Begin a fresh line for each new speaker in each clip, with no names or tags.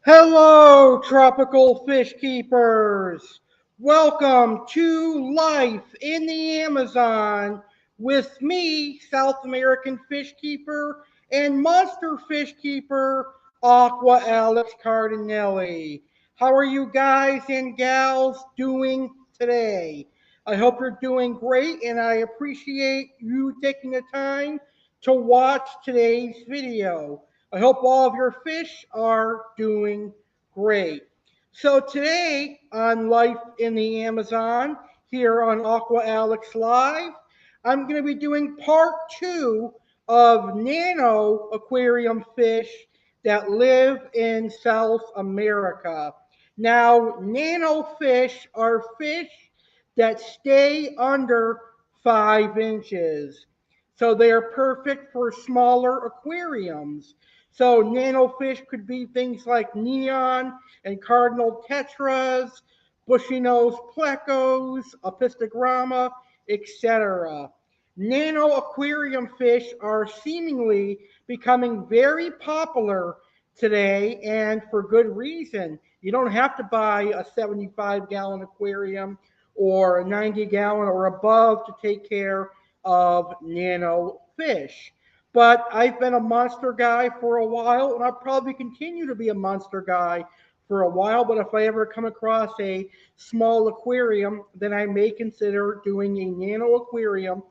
Hello, tropical fish keepers. Welcome to Life in the Amazon with me, South American fish keeper and monster fish keeper, Aqua Alex Cardinale. How are you guys and gals doing today? I hope you're doing great, and I appreciate you taking the time to watch today's video. I hope all of your fish are doing great. So today on Life in the Amazon, here on Aqua Alex Live, I'm going to be doing part two of nano aquarium fish that live in South America. Now, nano fish are fish that stay under 5 inches. So they are perfect for smaller aquariums. So nano fish could be things like neon and cardinal tetras, bushy nose plecos, apistogramma, etc. Nano aquarium fish are seemingly becoming very popular today, and for good reason. You don't have to buy a 75-gallon aquarium or a 90-gallon or above to take care of nano fish. But I've been a monster guy for a while, and I'll probably continue to be a monster guy for a while. But if I ever come across a small aquarium, then I may consider doing a nano aquarium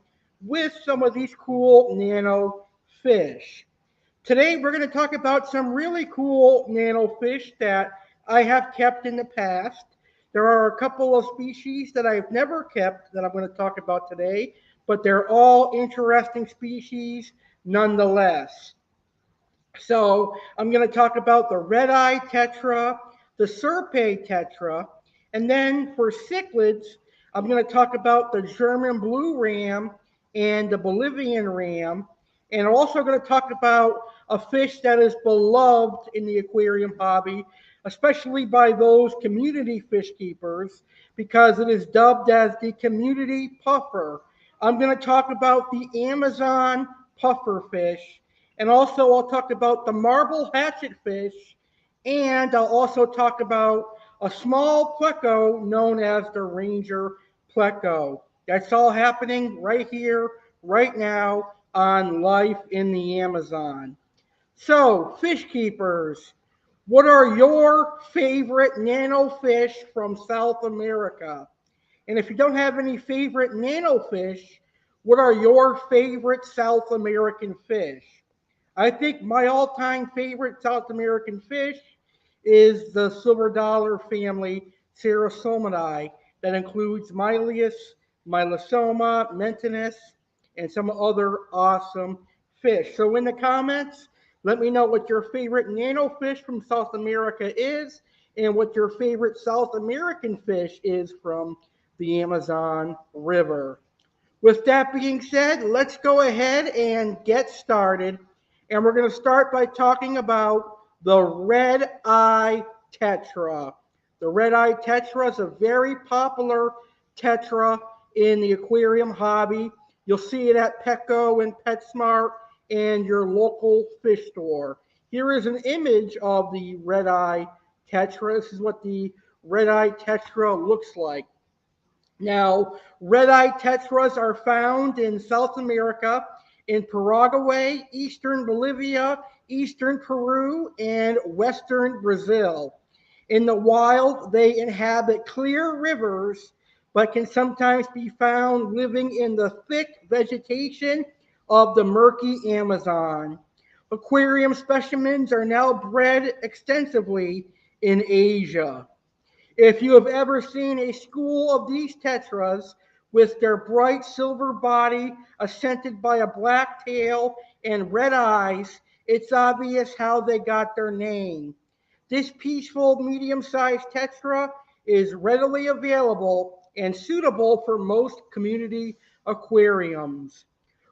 with some of these cool nano fish. Today, we're going to talk about some really cool nano fish that I have kept in the past. There are a couple of species that I've never kept that I'm going to talk about today, but they're all interesting species nonetheless. So I'm going to talk about the red-eye tetra, the serpe tetra, and then for cichlids, I'm going to talk about the German blue ram and the Bolivian ram, and I'm also going to talk about a fish that is beloved in the aquarium hobby, especially by those community fish keepers, because it is dubbed as the community puffer. I'm going to talk about the Amazon puffer fish, and also I'll talk about the marble hatchet fish, and I'll also talk about a small pleco known as the ranger pleco. That's all happening right here, right now on Life in the Amazon. So, fish keepers, what are your favorite nano fish from South America? And if you don't have any favorite nano fish, what are your favorite South American fish? I think my all-time favorite South American fish is the silver dollar family Cerassomidae that includes Mylius, Mylosoma, Mentinus, and some other awesome fish. So in the comments, let me know what your favorite nano fish from South America is and what your favorite South American fish is from the Amazon River. With that being said, let's go ahead and get started. And we're going to start by talking about the red eye tetra. The red eye tetra is a very popular tetra in the aquarium hobby. You'll see it at Petco and PetSmart and your local fish store. Here is an image of the red eye tetra. This is what the red eye tetra looks like. Now, red-eye tetras are found in South America, in Paraguay, eastern Bolivia, eastern Peru, and western Brazil. In the wild, they inhabit clear rivers, but can sometimes be found living in the thick vegetation of the murky Amazon. Aquarium specimens are now bred extensively in Asia. If you have ever seen a school of these tetras with their bright silver body accented by a black tail and red eyes, it's obvious how they got their name. This peaceful medium-sized tetra is readily available and suitable for most community aquariums.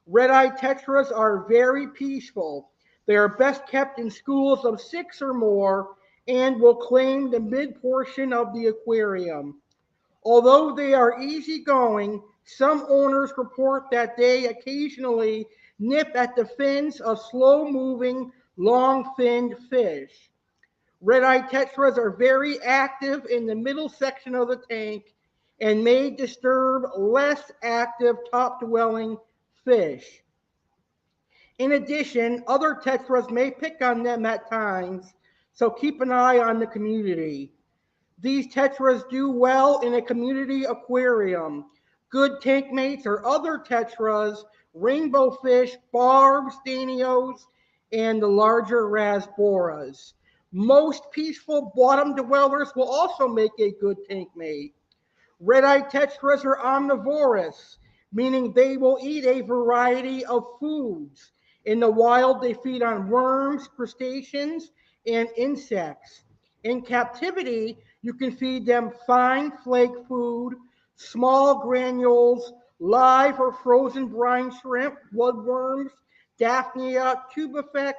Red-eye tetras are very peaceful. They are best kept in schools of 6 or more and will claim the mid portion of the aquarium. Although they are easygoing, some owners report that they occasionally nip at the fins of slow-moving, long-finned fish. Red-eye tetras are very active in the middle section of the tank and may disturb less active top-dwelling fish. In addition, other tetras may pick on them at times, so keep an eye on the community. These tetras do well in a community aquarium. Good tank mates are other tetras, rainbow fish, barbs, stanios, and the larger rasboras. Most peaceful bottom dwellers will also make a good tank mate. Red-eyed tetras are omnivorous, meaning they will eat a variety of foods. In the wild, they feed on worms, crustaceans, and insects. In captivity, you can feed them fine flake food, small granules, live or frozen brine shrimp, bloodworms, Daphnia, tubifex,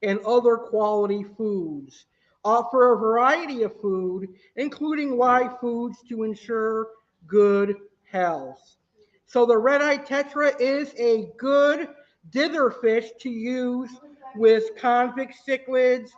and other quality foods. Offer a variety of food, including live foods, to ensure good health. So the red-eyed tetra is a good dither fish to use with convict cichlids,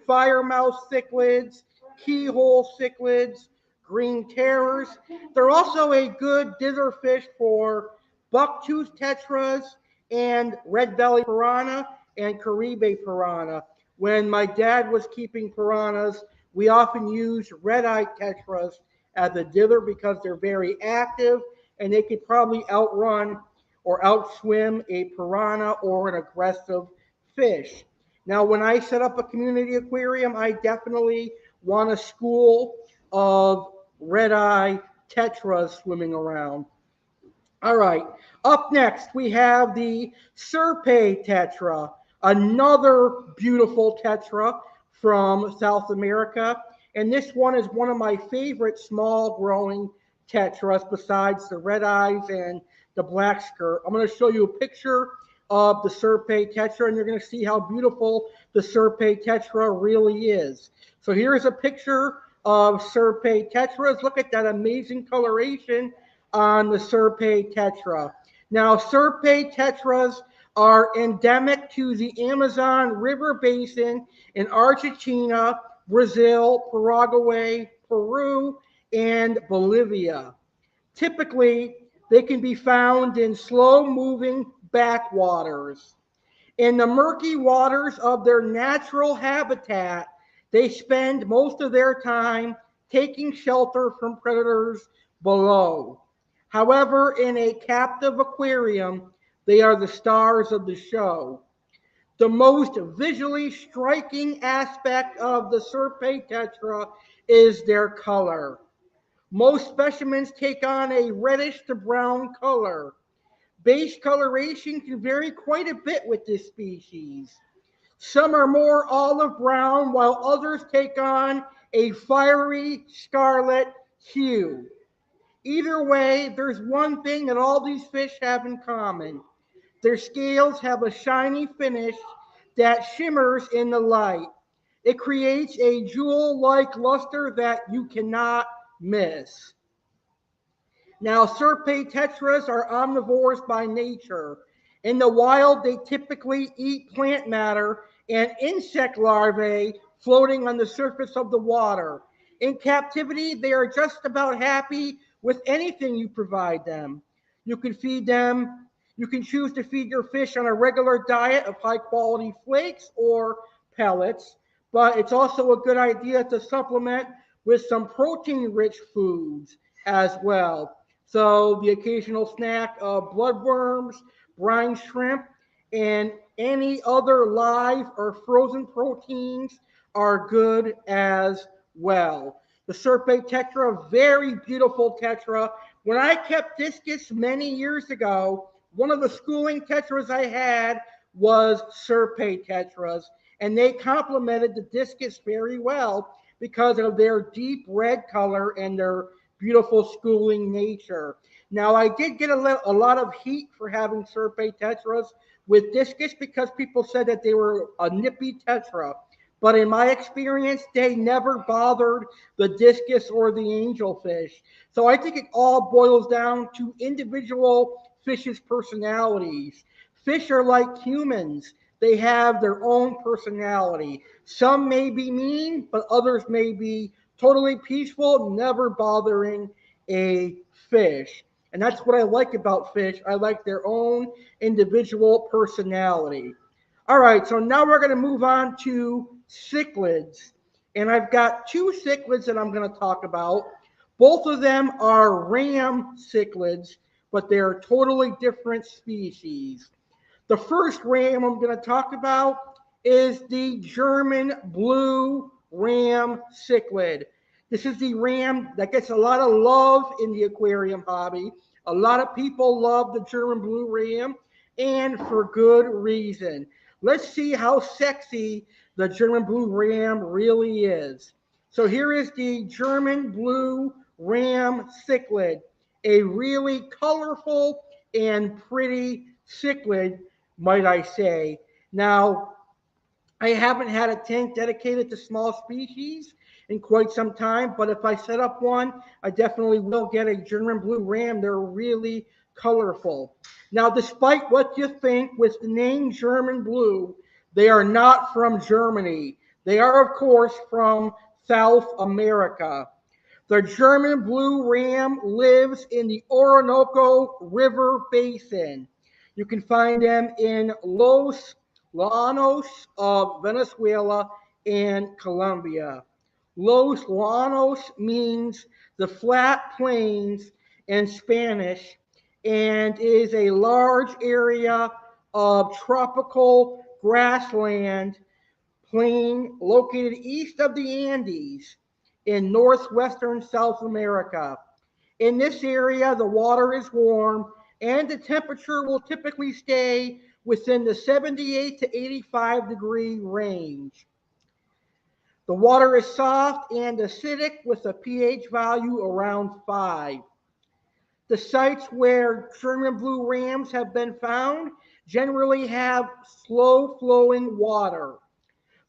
firemouth cichlids, keyhole cichlids, green terrors. They're also a good dither fish for bucktooth tetras and red belly piranha and Caribe piranha. When my dad was keeping piranhas, we often used red-eyed tetras as a dither because they're very active and they could probably outrun or outswim a piranha or an aggressive fish. Now, when I set up a community aquarium, I definitely want a school of red-eye tetras swimming around. All right. Up next, we have the Serpe tetra, another beautiful tetra from South America. And this one is one of my favorite small growing tetras besides the red eyes and the black skirt. I'm going to show you a picture of the Serpe tetra, and you're going to see how beautiful the Serpe tetra really is. So here's a picture of Serpe tetras. Look at that amazing coloration on the Serpe tetra. Now, Serpe tetras are endemic to the Amazon River Basin in Argentina, Brazil, Paraguay, Peru, and Bolivia. Typically, they can be found in slow-moving backwaters. In the murky waters of their natural habitat, they spend most of their time taking shelter from predators below. However, in a captive aquarium, they are the stars of the show. The most visually striking aspect of the Serpe tetra is their color. Most specimens take on a reddish to brown color. Base coloration can vary quite a bit with this species. Some are more olive brown, while others take on a fiery scarlet hue. Either way, there's one thing that all these fish have in common. Their scales have a shiny finish that shimmers in the light. It creates a jewel-like luster that you cannot miss. Now, Serpe tetras are omnivores by nature. In the wild, they typically eat plant matter and insect larvae floating on the surface of the water. In captivity, they are just about happy with anything you provide them. You can feed them, you can choose to feed your fish on a regular diet of high quality flakes or pellets, but it's also a good idea to supplement with some protein rich foods as well. So the occasional snack of bloodworms, brine shrimp, and any other live or frozen proteins are good as well. The Serpe tetra, very beautiful tetra. When I kept discus many years ago, one of the schooling tetras I had was Serpe tetras, and they complemented the discus very well because of their deep red color and their beautiful schooling nature. Now, I did get a lot of heat for having Serpe tetras with discus because people said that they were a nippy tetra. But in my experience, they never bothered the discus or the angelfish. So I think it all boils down to individual fish's personalities. Fish are like humans. They have their own personality. Some may be mean, but others may be totally peaceful, never bothering a fish. And that's what I like about fish. I like their own individual personality. All right, so now we're going to move on to cichlids. And I've got two cichlids that I'm going to talk about. Both of them are ram cichlids, but they're totally different species. The first ram I'm going to talk about is the German blue ram cichlid. This is the ram that gets a lot of love in the aquarium hobby. A lot of people love the German blue ram, and for good reason. Let's see how sexy the German blue ram really is. So here is the German blue ram cichlid, a really colorful and pretty cichlid, might I say. Now, I haven't had a tank dedicated to small species in quite some time, but if I set up one, I definitely will get a German blue ram. They're really colorful. Now, despite what you think with the name German blue, they are not from Germany. They are, of course, from South America. The German blue ram lives in the Orinoco River Basin. You can find them in Los Llanos of Venezuela and Colombia. Los Llanos means the flat plains in Spanish and is a large area of tropical grassland plain located east of the Andes in northwestern South America. In this area, the water is warm and the temperature will typically stay within the 78 to 85-degree range. The water is soft and acidic with a pH value around 5. The sites where German blue rams have been found generally have slow flowing water.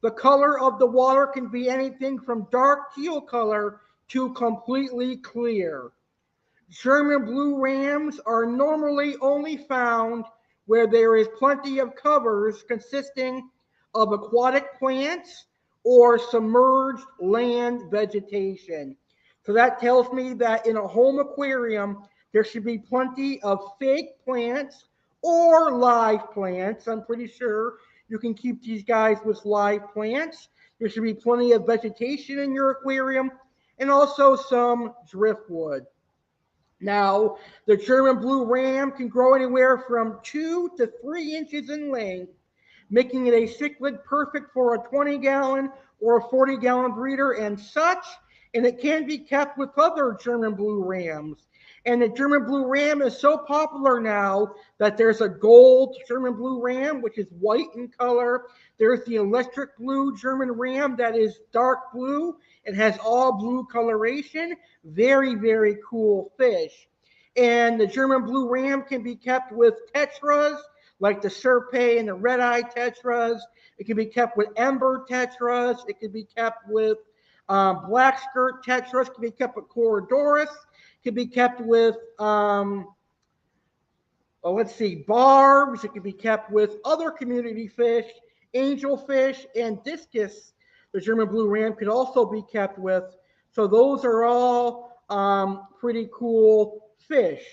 The color of the water can be anything from dark teal color to completely clear. German blue rams are normally only found where there is plenty of covers consisting of aquatic plants or submerged land vegetation. So that tells me that in a home aquarium, there should be plenty of fake plants or live plants. I'm pretty sure you can keep these guys with live plants. There should be plenty of vegetation in your aquarium and also some driftwood. Now, the German blue ram can grow anywhere from 2 to 3 inches in length, making it a cichlid perfect for a 20-gallon or a 40-gallon breeder and such. And it can be kept with other German blue rams. And the German blue ram is so popular now that there's a gold German blue ram, which is white in color. There's the electric blue German ram that is dark blue. It has all blue coloration. Very, very cool fish. And the German blue ram can be kept with tetras, like the Serpay and the red-eye tetras. It can be kept with ember tetras. It can be kept with black skirt tetras. It can be kept with Corydoras. It can be kept with, barbs. It can be kept with other community fish, angelfish, and discus. The German blue ram could also be kept with. So those are all pretty cool fish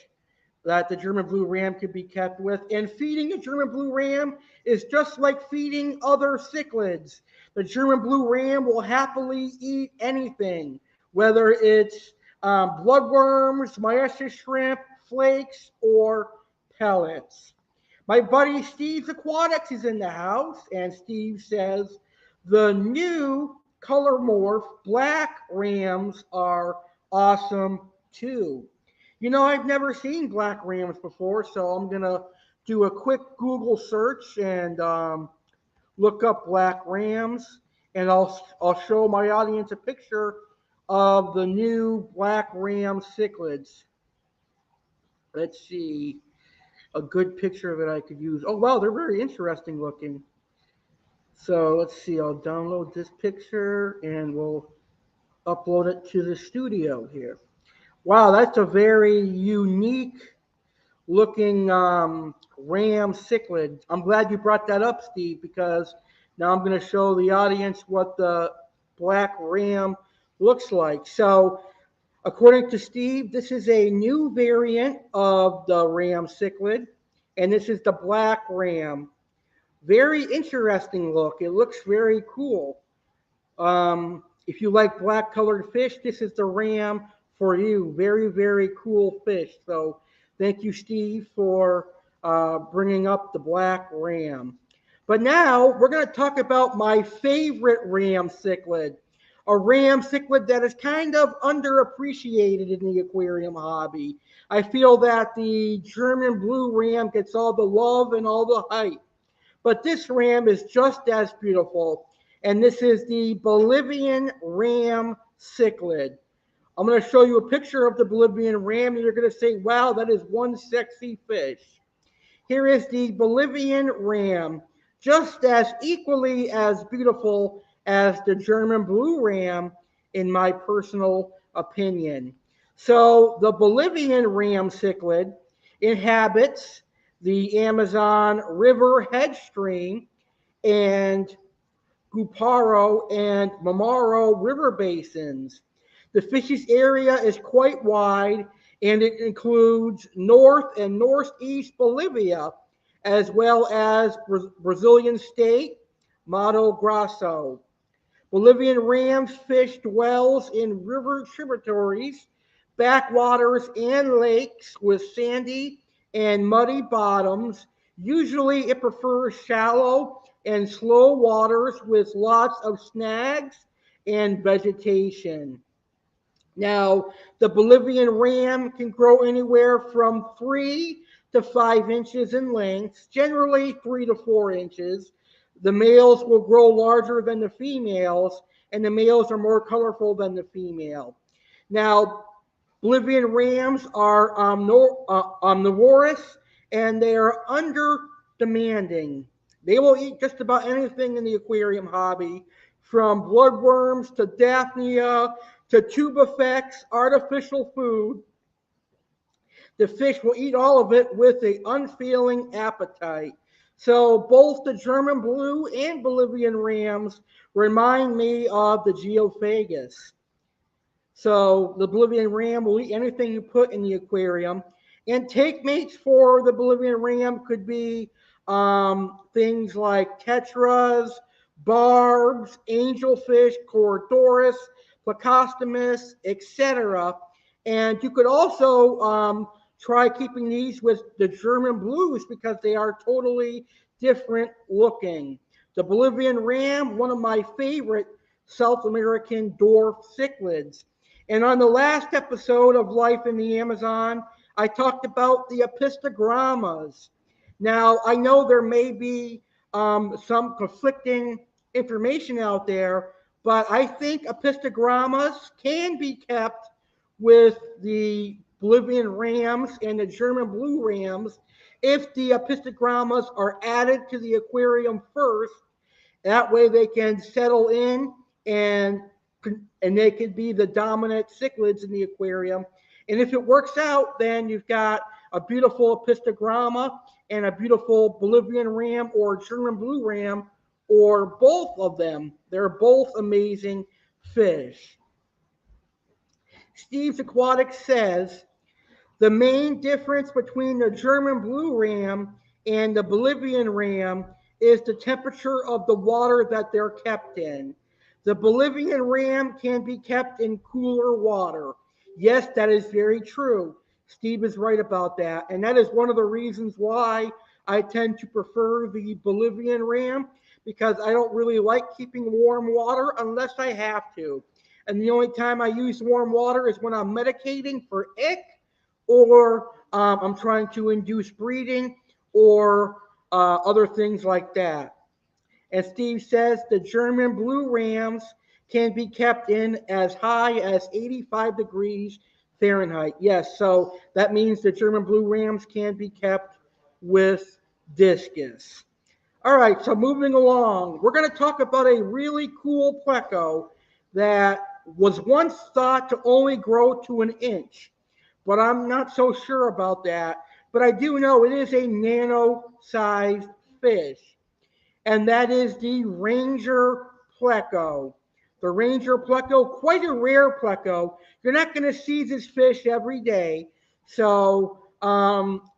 that the German blue ram could be kept with. And feeding a German blue ram is just like feeding other cichlids. The German blue ram will happily eat anything, whether it's bloodworms, mysis shrimp, flakes, or pellets. My buddy Steve Aquatics is in the house, and Steve says the new color morph black rams are awesome too. You know, I've never seen black rams before, so I'm going to do a quick Google search and look up black rams, and I'll show my audience a picture of the new black ram cichlids. Let's see, a good picture of it I could use. Oh, wow, they're very interesting looking. So let's see, I'll download this picture and we'll upload it to the studio here. Wow, that's a very unique looking ram cichlid. I'm glad you brought that up, Steve, because now I'm going to show the audience what the black ram looks like. So, according to Steve, this is a new variant of the ram cichlid, and this is the black ram. Very interesting look. It looks very cool. If you like black colored fish, this is the ram for you. Very, very cool fish. So thank you, Steve, for bringing up the black ram. But now we're going to talk about my favorite ram cichlid. A ram cichlid that is kind of underappreciated in the aquarium hobby. I feel that the German blue ram gets all the love and all the hype. But this ram is just as beautiful. And this is the Bolivian ram cichlid. I'm going to show you a picture of the Bolivian ram, and you're going to say, wow, that is one sexy fish. Here is the Bolivian ram, just as equally as beautiful as the German blue ram, in my personal opinion. So the Bolivian ram cichlid inhabits the Amazon River headstream and Guparo and Mamaro river basins. The fish's area is quite wide and it includes north and northeast Bolivia, as well as Brazilian state Mato Grosso. Bolivian ram fish dwells in river tributaries, backwaters, and lakes with sandy and muddy bottoms. Usually it prefers shallow and slow waters with lots of snags and vegetation. Now, the Bolivian ram can grow anywhere from 3 to 5 inches in length, generally 3 to 4 inches. The males will grow larger than the females, and the males are more colorful than the female. Now, Bolivian rams are omnivorous and they are under demanding. They will eat just about anything in the aquarium hobby, from bloodworms to daphnia to tubifex, artificial food. The fish will eat all of it with an unfailing appetite. So both the German blue and Bolivian rams remind me of the geophagus. So the Bolivian ram will eat anything you put in the aquarium. And take mates for the Bolivian ram could be things like tetras, barbs, angelfish, corydoras, placostomus, etc. And you could also try keeping these with the German blues because they are totally different looking. The Bolivian ram, one of my favorite South American dwarf cichlids. And on the last episode of Life in the Amazon, I talked about the apistogrammas. Now, I know there may be some conflicting information out there, but I think apistogrammas can be kept with the Bolivian rams and the German blue rams if the apistogrammas are added to the aquarium first. That way they can settle in and they can be the dominant cichlids in the aquarium. And if it works out, then you've got a beautiful apistogramma and a beautiful Bolivian ram or German blue ram, or both of them. They're both amazing fish. Steve's Aquatics says the main difference between the German blue ram and the Bolivian ram is the temperature of the water that they're kept in. The Bolivian ram can be kept in cooler water. Yes, that is very true. Steve is right about that. And that is one of the reasons why I tend to prefer the Bolivian ram, because I don't really like keeping warm water unless I have to. And the only time I use warm water is when I'm medicating for ick, or I'm trying to induce breeding, or other things like that. As Steve says, the German blue rams can be kept in as high as 85 degrees Fahrenheit. Yes, so that means the German blue rams can be kept with discus. All right, so moving along, we're going to talk about a really cool pleco that was once thought to only grow to an inch, but I'm not so sure about that. but I do know it is a nano-sized fish, and that is the Ranger pleco. The Ranger pleco, quite a rare pleco. You're not going to see this fish every day, so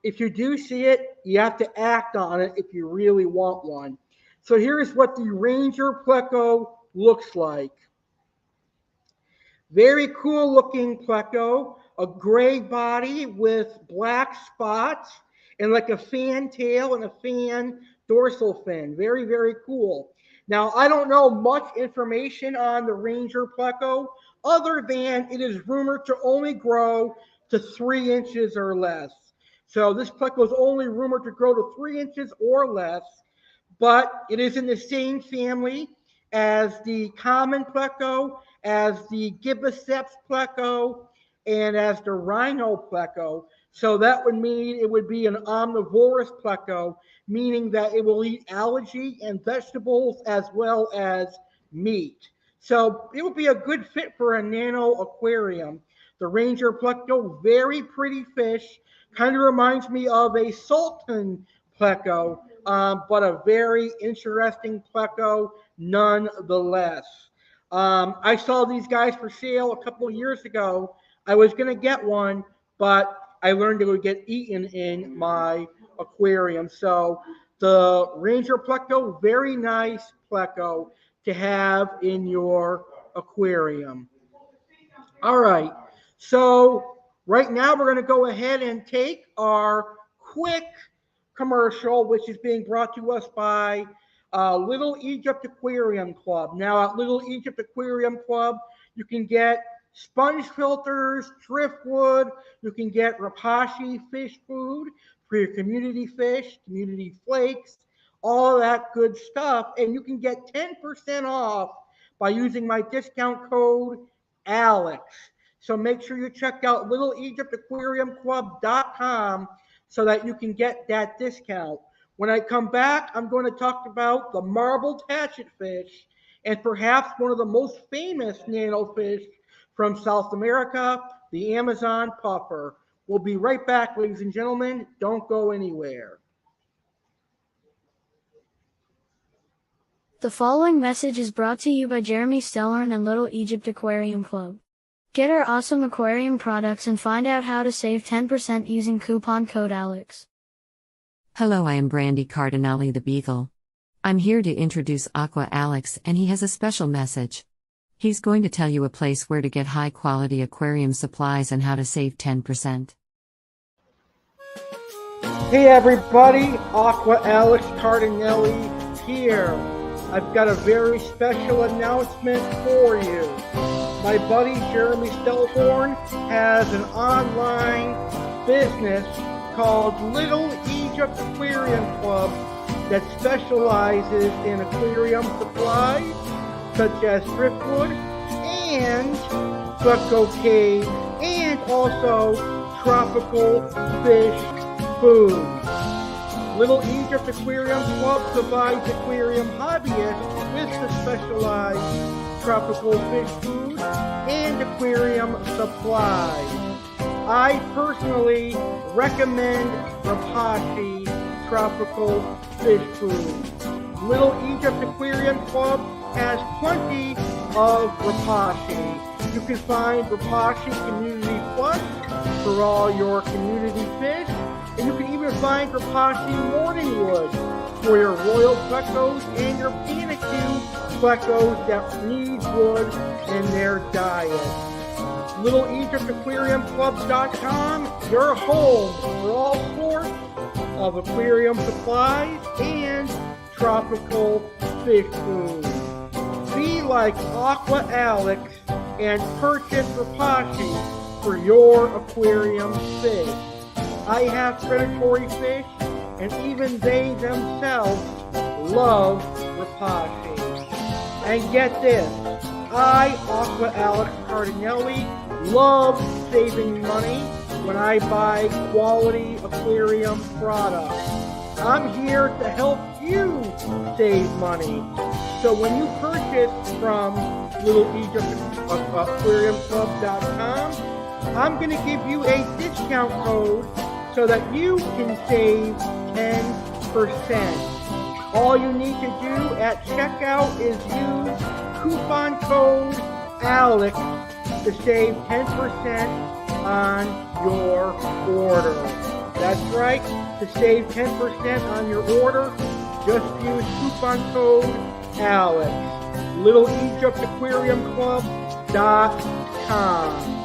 if you do see it, you have to act on it if you really want one. So here's what the Ranger pleco looks like. Very cool looking pleco, a gray body with black spots and like a fan tail and a fan dorsal fin. Very, very cool. Now, I don't know much information on the Ranger pleco other than it is rumored to only grow to 3 inches or less. So this pleco is only rumored to grow to 3 inches or less, but it is in the same family as the common pleco, as the Gibbosiceps pleco, and as the rhino pleco. So that would mean it would be an omnivorous pleco, meaning that it will eat algae and vegetables as well as meat. So it would be a good fit for a nano aquarium. The Ranger pleco, very pretty fish, kind of reminds me of a Sultan pleco, but a very interesting pleco nonetheless. I saw these guys for sale a couple of years ago. I was going to get one, but I learned it would get eaten in my aquarium. So the Ranger pleco, very nice pleco to have in your aquarium. All right, so right now we're going to go ahead and take our quick commercial, which is being brought to us by Little Egypt Aquarium Club. Now, at Little Egypt Aquarium Club, you can get sponge filters, driftwood, you can get Rapashi fish food for your community fish, community flakes, all that good stuff. And you can get 10% off by using my discount code ALEX. So make sure you check out littleegyptaquariumclub.com so that you can get that discount. When I come back, I'm going to talk about the marbled hatchet fish and perhaps one of the most famous nano fish from South America, the Amazon puffer. We'll be right back, ladies and gentlemen. Don't go anywhere.
The following message is brought to you by Jeremy Stellhorn and Little Egypt Aquarium Club. Get our awesome aquarium products and find out how to save 10% using coupon code ALEX.
Hello, I am Brandy Cardinale the Beagle. I'm here to introduce Aqua Alex, and he has a special message. He's going to tell you a place where to get high-quality aquarium supplies and how to save 10%.
Hey everybody, Aqua Alex Cardinale here. I've got a very special announcement for you. My buddy Jeremy Stellhorn has an online business called Little Egypt Aquarium Club that specializes in aquarium supplies such as driftwood and pleco cave and also tropical fish food. Little Egypt Aquarium Club provides aquarium hobbyists with the specialized tropical fish food and aquarium supplies. I personally recommend Rapashi tropical fish food. Little Egypt Aquarium Club has plenty of Rapashi. You can find Rapashi Community Plus for all your community fish, and you can even find Rapashi Morningwood for your royal plecos and your Panacu plecos that need wood in their diet. LittleEgyptAquariumClub.com, your home for all sorts of aquarium supplies and tropical fish food. Be like Aqua Alex and purchase Rapashi for your aquarium fish. I have predatory fish, and even they themselves love Rapashi. And get this, I, Aqua Alex Cardinale, love saving money when I buy quality aquarium products. I'm here to help you save money. So when you purchase from LittleEgyptAquariumClub.com, I'm going to give you a discount code so that you can save 10%. All you need to do at checkout is use coupon code ALEX to save 10% on your order. That's right, to save 10% on your order, just use coupon code ALEX. LittleEgyptAquariumClub.com.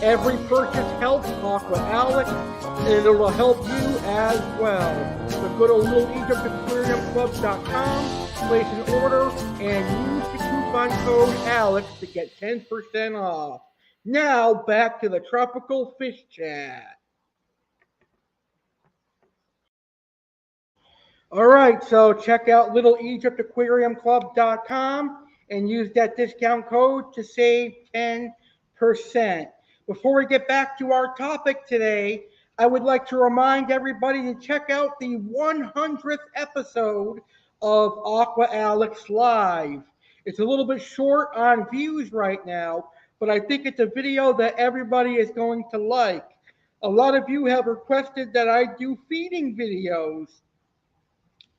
Every purchase helps Aqua Alex, and it'll help you as well. So go to LittleEgyptAquariumClub.com, place an order, and use the coupon code ALEX to get 10% off. Now, back to the Tropical Fish Chat. All right, so check out LittleEgyptAquariumClub.com and use that discount code to save 10%. Before we get back to our topic today, I would like to remind everybody to check out the 100th episode of Aqua Alex Live. It's a little bit short on views right now, but I think it's a video that everybody is going to like. A lot of you have requested that I do feeding videos.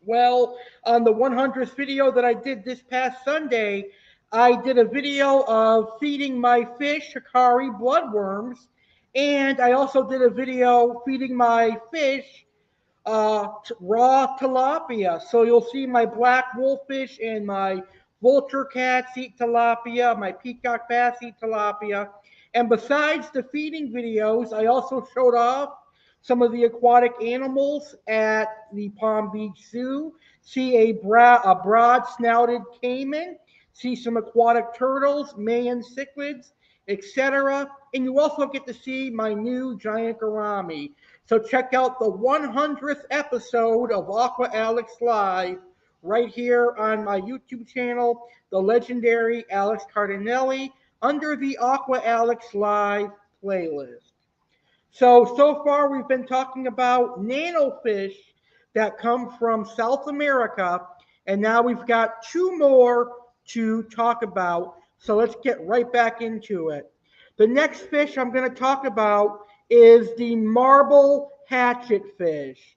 Well, on the 100th video that I did this past Sunday, I did a video of feeding my fish Hikari bloodworms, and I also did a video feeding my fish raw tilapia. So you'll see my black wolffish and my vulture cats eat tilapia, my peacock bass eat tilapia. And besides the feeding videos, I also showed off some of the aquatic animals at the Palm Beach Zoo. See a broad-snouted caiman, see some aquatic turtles, Mayan cichlids, etc. And you also get to see my new giant gourami. So check out the 100th episode of Aqua Alex Live right here on my YouTube channel, the legendary Alex Cardinale, under the Aqua Alex Live playlist. So far we've been talking about nano fish that come from South America, and now we've got two more to talk about. So let's get right back into it. The next fish I'm going to talk about is the marble hatchet fish.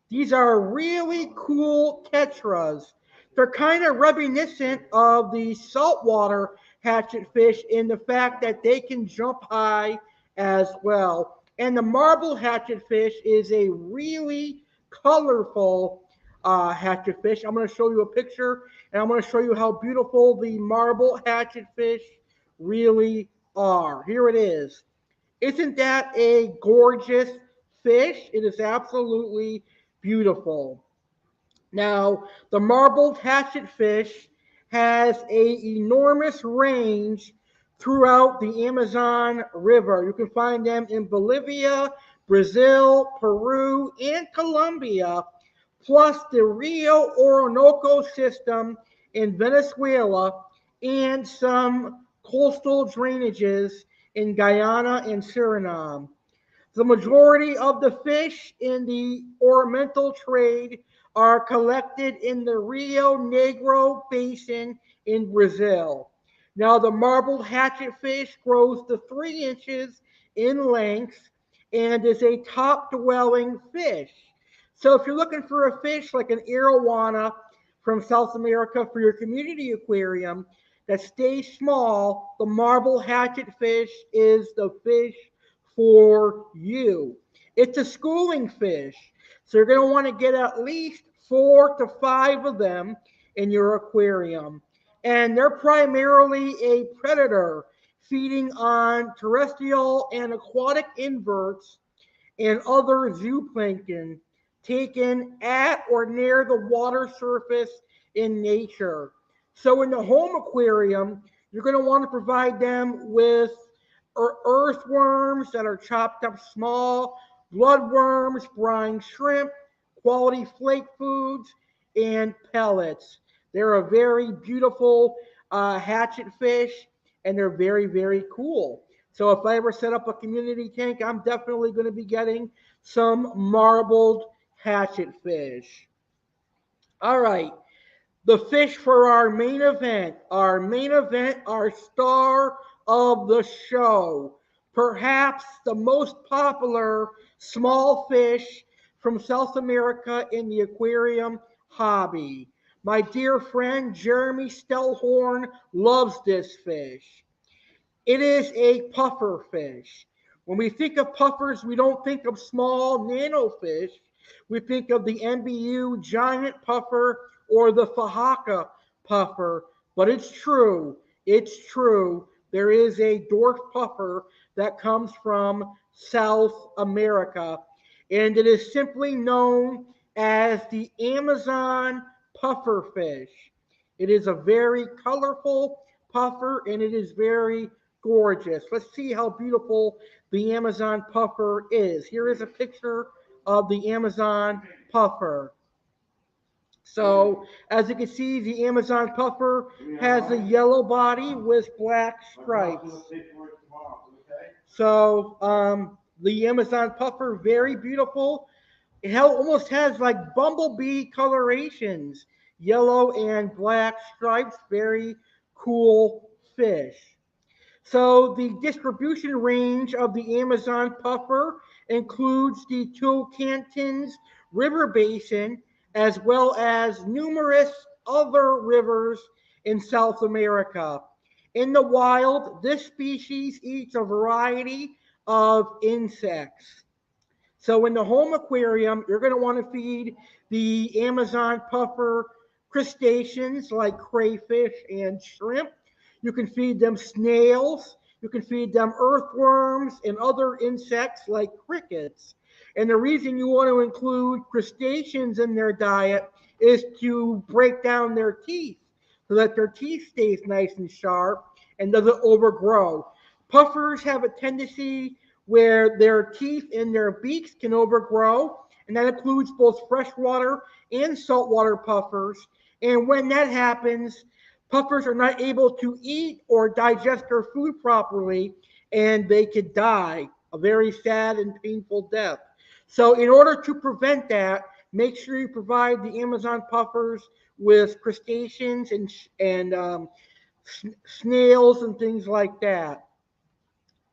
These are really cool tetras. They're kind of reminiscent of the saltwater hatchet fish in the fact that they can jump high as well. And the marble hatchet fish is a really colorful hatchet fish. I'm going to show you a picture, and I'm going to show you how beautiful the marble hatchet fish really are. Here it is. Isn't that a gorgeous fish? It is absolutely beautiful. Now, the marbled hatchet fish has an enormous range throughout the Amazon River. You can find them in Bolivia, Brazil, Peru, and Colombia, plus the Rio Orinoco system in Venezuela, and some coastal drainages in Guyana and Suriname. The majority of the fish in the ornamental trade are collected in the Rio Negro Basin in Brazil. Now, the marbled hatchet fish grows to 3 inches in length and is a top-dwelling fish. So if you're looking for a fish like an arowana from South America for your community aquarium that stays small, the marble hatchet fish is the fish for you. It's a schooling fish, so you're going to want to get at least 4 to 5 of them in your aquarium. And they're primarily a predator, feeding on terrestrial and aquatic inverts and other zooplankton taken at or near the water surface in nature. So in the home aquarium, you're going to want to provide them with earthworms that are chopped up small, bloodworms, brine shrimp, quality flake foods, and pellets. They're a very beautiful hatchet fish, and they're very, very cool. So if I ever set up a community tank, I'm definitely going to be getting some marbled hatchet fish. All right, the fish for our main event. Our main event, our star of the show. perhaps the most popular small fish from South America in the aquarium hobby. My dear friend Jeremy Stellhorn loves this fish. It is a puffer fish. When we think of puffers, we don't think of small nano fish. We think of the NBU giant puffer or the Fahaka puffer. But it's true. It's true. There is a dwarf puffer that comes from South America. And it is simply known as the Amazon puffer fish. It is a very colorful puffer and it is very gorgeous. Let's see how beautiful the Amazon puffer is. Here is a picture of the Amazon puffer. So, as you can see, the Amazon puffer has a yellow body with black stripes. So, the Amazon puffer, very beautiful. It almost has like bumblebee colorations, yellow and black stripes, very cool fish. So the distribution range of the Amazon puffer includes the Tocantins River Basin as well as numerous other rivers in South America. In the wild, this species eats a variety of insects. So in the home aquarium, you're going to want to feed the Amazon puffer crustaceans like crayfish and shrimp. You can feed them snails. You can feed them earthworms and other insects like crickets. And the reason you want to include crustaceans in their diet is to break down their teeth so that their teeth stays nice and sharp and doesn't overgrow. Puffers have a tendency where their teeth and their beaks can overgrow, and that includes both freshwater and saltwater puffers. And when that happens, puffers are not able to eat or digest their food properly, and they could die a very sad and painful death. So, in order to prevent that, make sure you provide the Amazon puffers with crustaceans and snails and things like that.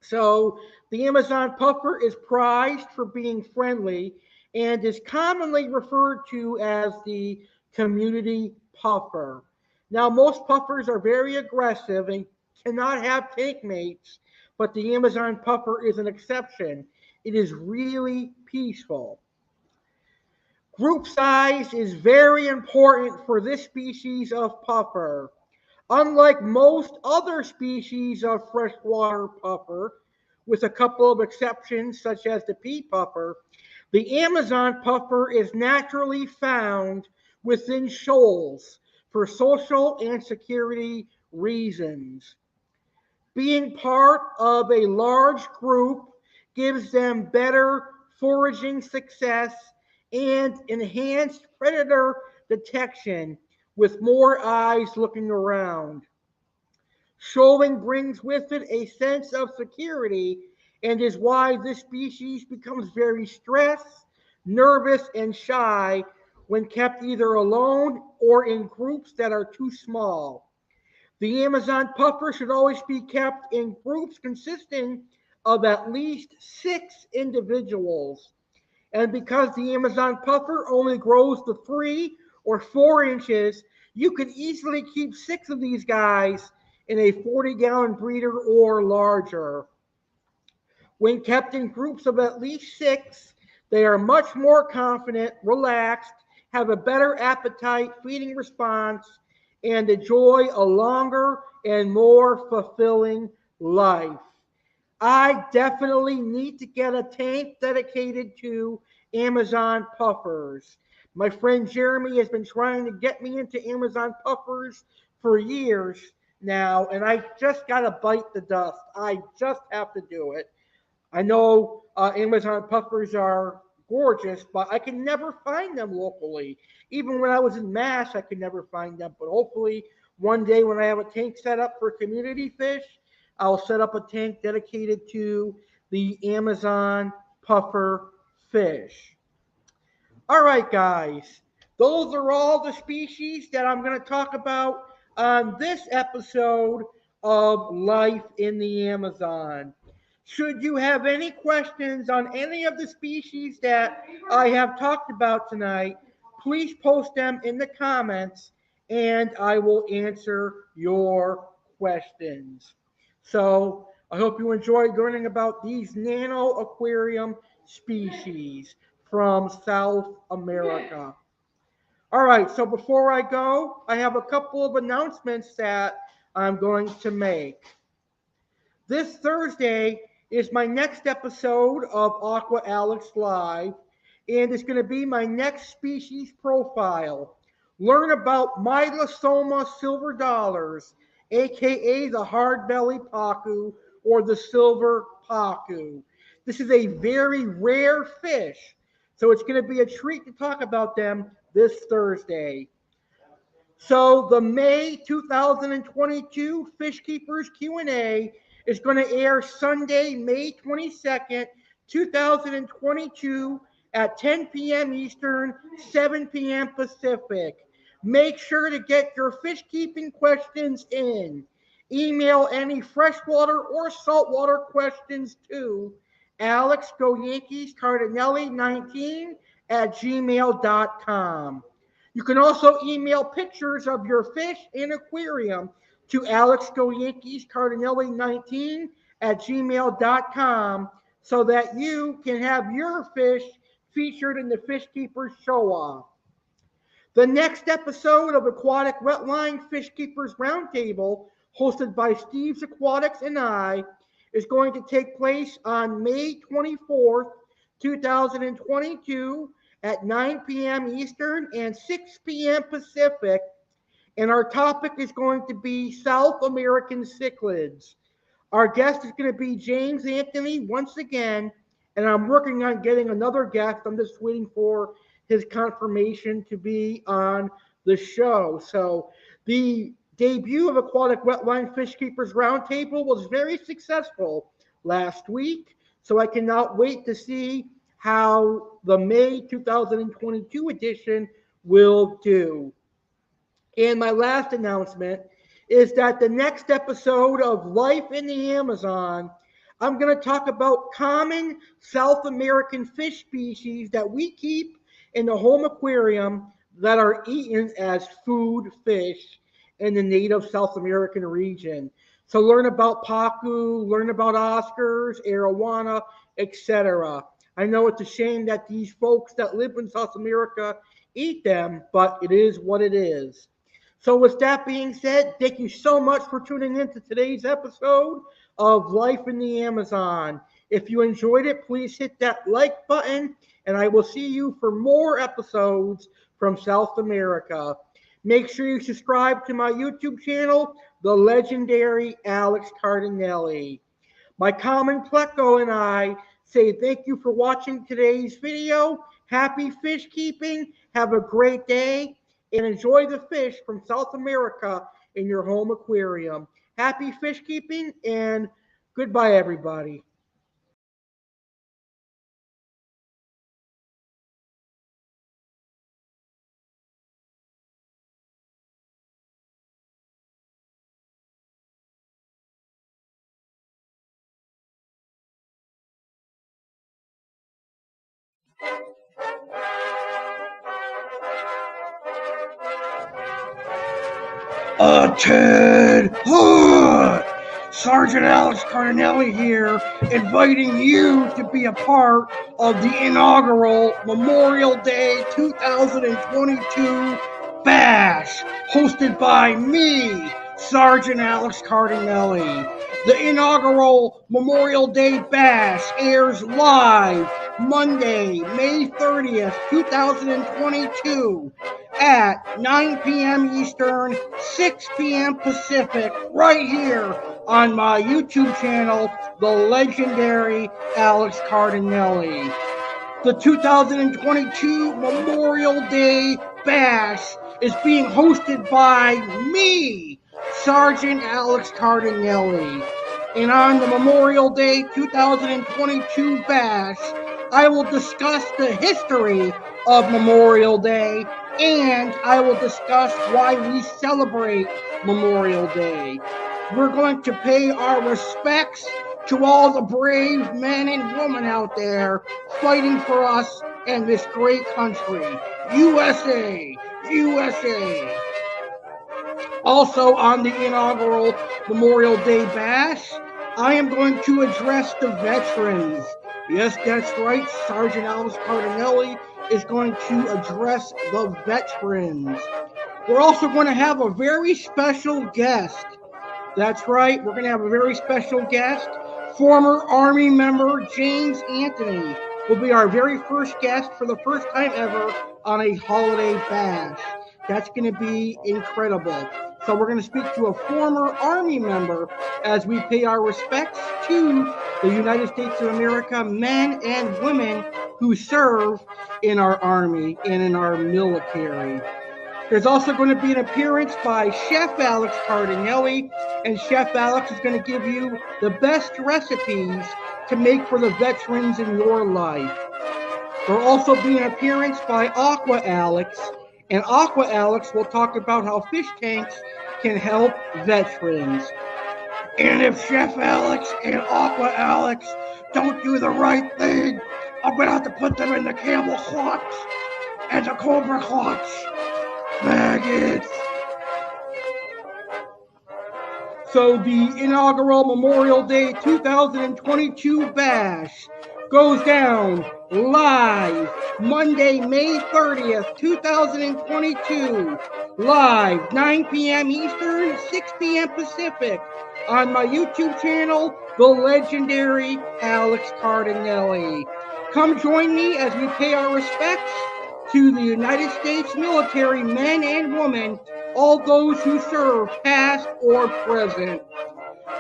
So the Amazon puffer is prized for being friendly and is commonly referred to as the community puffer. Now, most puffers are very aggressive and cannot have tank mates, but the Amazon puffer is an exception. It is really peaceful. Group size is very important for this species of puffer. Unlike most other species of freshwater puffer, with a couple of exceptions such as the pea puffer, the Amazon puffer is naturally found within shoals for social and security reasons. Being part of a large group gives them better foraging success and enhanced predator detection with more eyes looking around. Shoaling brings with it a sense of security and is why this species becomes very stressed, nervous, and shy when kept either alone or in groups that are too small. The Amazon puffer should always be kept in groups consisting of at least 6 individuals. And because the Amazon puffer only grows to 3 or 4 inches, you could easily keep 6 of these guys in a 40-gallon breeder or larger. When kept in groups of at least 6, they are much more confident, relaxed, have a better appetite, feeding response, and enjoy a longer and more fulfilling life. I definitely need to get a tank dedicated to Amazon puffers. My friend Jeremy has been trying to get me into Amazon puffers for years now, and I just got to bite the dust. I just have to do it. I know Amazon puffers are gorgeous, but I can never find them locally. Even when I was in Mass, I could never find them. But hopefully, one day when I have a tank set up for community fish, I'll set up a tank dedicated to the Amazon puffer fish. All right, guys. Those are all the species that I'm going to talk about on this episode of Life in the Amazon. Should you have any questions on any of the species that I have talked about tonight, please post them in the comments and I will answer your questions. So I hope you enjoyed learning about these nano aquarium species from South America. All right, so before I go, I have a couple of announcements that I'm going to make. This Thursday is my next episode of Aqua Alex Live, and it's going to be my next species profile. Learn about Mylosoma silver dollars, aka the hard belly pacu or the silver pacu. This is a very rare fish, so it's going to be a treat to talk about them this Thursday. So the May 2022 Fish Keepers Q&A is going to air Sunday, May 22nd, 2022 at 10 p.m. Eastern, 7 p.m. Pacific. Make sure to get your fish keeping questions in. Email any freshwater or saltwater questions to Alex Go Yankees Cardinale 19 at gmail.com. You can also email pictures of your fish and aquarium to Alex Go Yankees Cardinale 19 at gmail.com so that you can have your fish featured in the Fish Keepers Show Off. The next episode of Aquatic Wetline Fish Keepers Roundtable, hosted by Steve's Aquatics and I, is going to take place on May 24th, 2022 at 9 p.m. Eastern and 6 p.m. Pacific. And our topic is going to be South American cichlids. Our guest is going to be James Anthony once again, and I'm working on getting another guest. I'm just waiting for his confirmation to be on the show. So the debut of Aquatic Wetline Fish Keepers Roundtable was very successful last week. So I cannot wait to see how the May 2022 edition will do. And my last announcement is that the next episode of Life in the Amazon, I'm going to talk about common South American fish species that we keep in the home aquarium that are eaten as food fish in the native South American region. So learn about pacu, learn about Oscars, arowana, etc. I know it's a shame that these folks that live in South America eat them, but it is what it is. So with that being said, thank you so much for tuning in to today's episode of Life in the Amazon. If you enjoyed it, please hit that like button, and I will see you for more episodes from South America. Make sure you subscribe to my YouTube channel, The Legendary Alex Cardinale. My common pleco and I say thank you for watching today's video. Happy fish keeping. Have a great day and enjoy the fish from South America in your home aquarium. Happy fish keeping and goodbye, everybody. Ted Hood! Sergeant Alex Cardinale here, inviting you to be a part of the inaugural Memorial Day 2022 Bash, hosted by me, Sergeant Alex Cardinale. The inaugural Memorial Day Bash airs live Monday, May 30th, 2022 at 9 p.m. Eastern, 6 p.m. Pacific, right here on my YouTube channel, The Legendary Alex Cardinale. The 2022 Memorial Day Bash is being hosted by me, Sergeant Alex Cardinale. And on the Memorial Day 2022 Bash, I will discuss the history of Memorial Day, and I will discuss why we celebrate Memorial Day. We're going to pay our respects to all the brave men and women out there fighting for us and this great country. USA! USA! Also on the inaugural Memorial Day Bash, I am going to address the veterans. Yes, that's right, Sergeant Alex Cardinale is going to address the veterans. We're also going to have a very special guest. That's right, we're going to have a very special guest. Former Army member James Anthony will be our very first guest for the first time ever on a holiday bash. That's going to be incredible. So we're going to speak to a former Army member as we pay our respects to the United States of America men and women who serve in our Army and in our military. There's also going to be an appearance by Chef Alex Cardinale, and Chef Alex is going to give you the best recipes to make for the veterans in your life. There will also be an appearance by Aqua Alex, and Aqua Alex will talk about how fish tanks can help veterans. And if Chef Alex and Aqua Alex don't do the right thing, I'm going to have to put them in the camel clutch and the cobra clutch. Maggots! So the inaugural Memorial Day 2022 bash goes down live Monday, May 30th, 2022, live 9 p.m. Eastern, 6 p.m. Pacific, on my YouTube channel, The Legendary Alex Cardinale. Come join me as we pay our respects to the United States military men and women, all those who serve, past or present.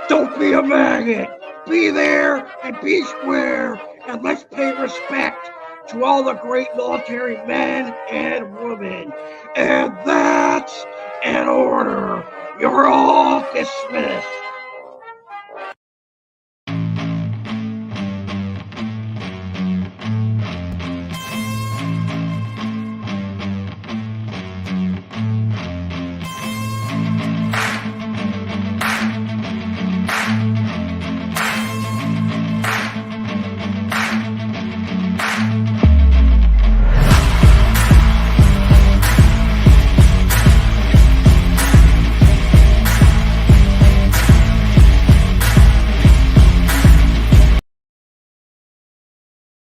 Don't be a maggot. Be there and be square, and let's pay respect to all the great military men and women. And that's an order. You're all dismissed.